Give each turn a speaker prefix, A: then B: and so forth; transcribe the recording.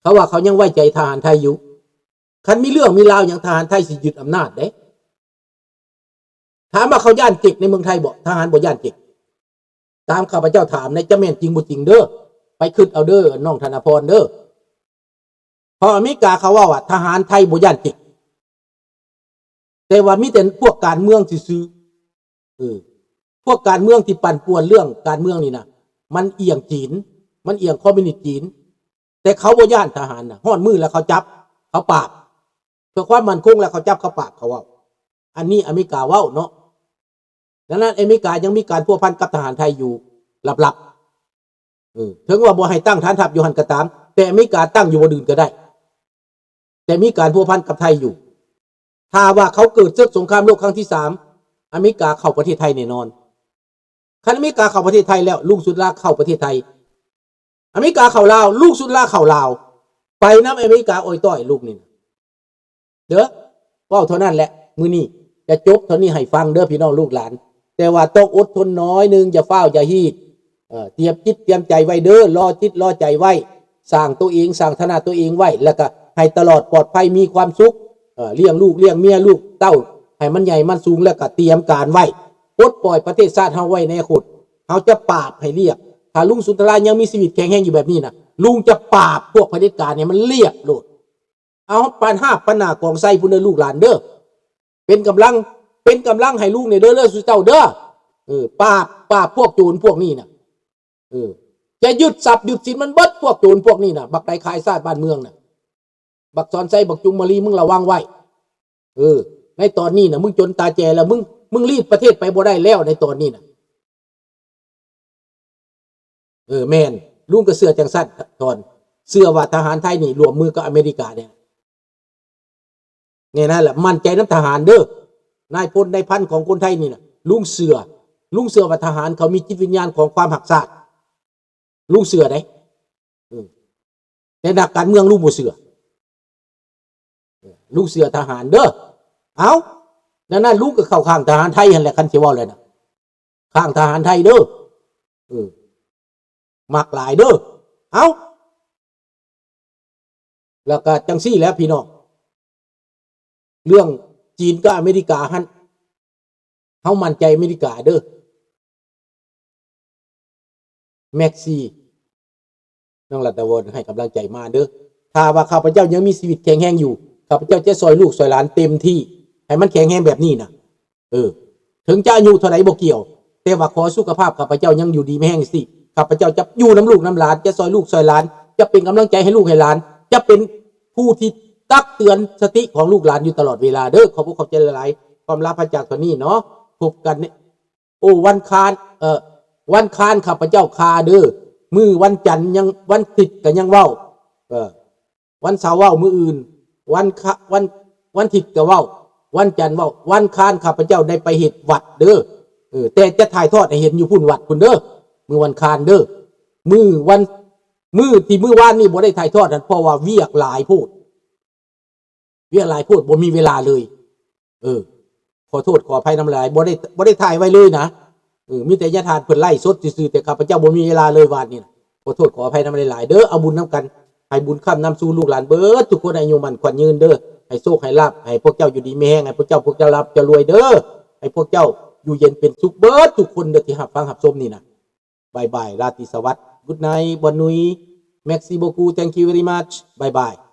A: เขาว่าเขายังไว้ใจทหารไทยอยู่คันมีเรื่องมีราวอย่างทหารไทยสิยึดอำนาจเด้ถามว่าเขาย่านเจ็กในเมืองไทยบ่ทหารบ่ย่านเจ็กตามข้าพเจ้าถามในจะแม่นจริงบ่จริงเด้อไปขึ้นเอาเด้อน้องธนพรเด้อพออเมริกาเขาว่าทหารไทยบ่ย่านเจ็กแต่ว่ามีแต่พวกการเมืองซื่อพวกการเมืองที่ปั่นป่วนเรื่องการเมืองนี่นะมันเอียงจีนมันเอียงคอมมิวนิสต์จีนแต่เขาบ่ย่านทหารนะฮ้อนมือแล้วเขาจับเขาปราบเพื่อความมั่นคงแล้วเขาจับเขาปราบเขาว่าอันนี้อเมริกาเว้าเนาะดังนั้นอเมริกายังมีการพัวพันกับทหารไทยอยู่ลับๆถึงว่าบ่ให้ตั้งฐานทัพอยู่หันก็ตามแต่อเมริกาตั้งอยู่บ่อื่นก็ได้แต่มีการพัวพันกับไทยอยู่ถ้าว่าเขาเกิดศึกสงครามโลกครั้งที่3อเมริกาเข้าประเทศไทยแน่นอนคันอเมริกาเข้าประเทศไทยแล้วลูกสุดลาเข้าประเทศไทยอเมริกาเข้าลาวลูกสุดลาเข้าลาวไปน้ำอเมริกาโอยต้อยลูกนี่เด้อเว้าเท่านั้นแหละมื้อนี้จะจบเท่านี้ให้ฟังเด้อพี่น้องลูกหลานแต่ว่าต้องอดทนน้อยนึงอย่าฟ้าวอย่าฮีดเตรียมจิตเตรียมใจไว้เด้อรอจิตรอใจไว้สร้างตัวเองสร้างฐานะตัวเองไว้แล้วก็ให้ตลอดปลอดภัยมีความสุขเลี้ยงลูกเลี้ยงเมียลูกเต้าให้มันใหญ่มันสูงแล้วก็เตรียมการไว้ปลดปล่อยประเทศชาติเฮาไว้ในอนาคตเฮาจะปราบให้เรียบถ้าลุงสุนทรยังมีชีวิตแข็งแรงอยู่แบบนี้นะลุงจะปราบพวกเผด็จการเนี่ยมันเรียบโลดเอาปานห้าปานหน้ากองไส้พุ่นเด้อลูกหลานเด้อเป็นกำลังให้ลูกเนี่ยเด้อสุเจ้าเด้อปราบพวกโจรพวกนี้นะจะยึดทรัพย์ยึดสินมันเบิดพวกโจรพวกนี้นะบักไดขายซาดบ้านเมืองนะบักซอนไส้บักจุมมารีมึงระวังไว้ในตอนนี้นะมึงจนตาแจแล้วมึงรีดประเทศไปบ่ได้แล้วในตอนนี้นะแม่นลุงก็เสื้อจังสั้นตอนเสื้อว่าทหารไทยนี่รวมมือกับอเมริกาเนี่ยนั่นแหละมั่นใจน้ำทหารเด้อนายพลนายพันของคนไทยนี่นะลุงเสือว่าทหารเขามีจิตวิญญาณของความหักษาลุงเสือได้แต่นักการเมืองลุงบ่เสือลุงเสือทหารเด้อเอานั่นลุงก็เข้าข้างทหารไทยนั่นแหละคันสิว่าเลยนะข้างทหารไทยเด้อมักหลายเด้อเอาแล้วก็จังซี่แล้วพี่น้องเรื่องจีนกับอเมริกาฮั่นเฮามั่นใจอเมริกาเด้อแม็กซี่น้องรัตวรให้กำลังใจมาเด้อถ้าว่าข้าพเจ้ายังมีชีวิตแข็งแรงอยู่ข้าพเจ้าจะซอยลูกซอยหลานเต็มที่ให้มันแข็งแรงแบบนี้นะถึงจะอายุเท่าไหร่บ่เกี่ยวแต่ว่าขอสุขภาพข้าพเจ้ายังอยู่ดีไม่แห้งสิข้าพเจ้าจะอยู่น้ำลูกน้ำหลานจะซอยลูกซอยหลานจะเป็นกำลังใจให้ลูกให้หลานจะเป็นผู้ที่ตักเตือนสติของลูกหลานอยู่ตลอดเวลาเด้อขอบคุณขอบใจหลายๆความลาพระจากตัวนี้เนาะพบกันเนี่ยวันคานข้าพเจ้าคาเด้อมือวันจันทร์ยังวันติดกันยังเว้าวันเสาร์เว้ามืออื่นวันติดก็เว้าวันจันทร์เว้าวันคานข้าพเจ้าได้ไปเฮ็ดวัดเด้อแต่จะถ่ายทอดให้เห็นอยู่พุ่นวัดพุ่นเด้อมือวันคานเด้อมือวานนี่บ่ได้ถ่ายทอดนั่นเพราะว่าเวียกหลายพูดบ่มีเวลาเลยขอโทษขออภัยน้ำลายบ่ได้ถ่ายไว้เลยนะมีแต่ญาติทานเพิ่นไล่สดซื่อๆแต่ข้าพเจ้าบ่มีเวลาเลยวาดนี่นะขอโทษขออภัยน้ำหลายเด้อเอาบุญน้ำกันให้บุญค้ำนำสู่ลูกหลานเบิดทุกคนอายุมันขวัญยืนเด้อให้โชคให้ลาภให้พวกเจ้าอยู่ดีมีแห้งให้พวกเจ้ารับจะรวยเด้อให้พวกเจ้าอยู่เย็นเป็นสุขเบิดทุกคนเด้อที่หับฟังหับชมนี่นะบายบายราตรีสวัสดิ์ Good night บอนนุย Merci beaucoup thank you very much bye bye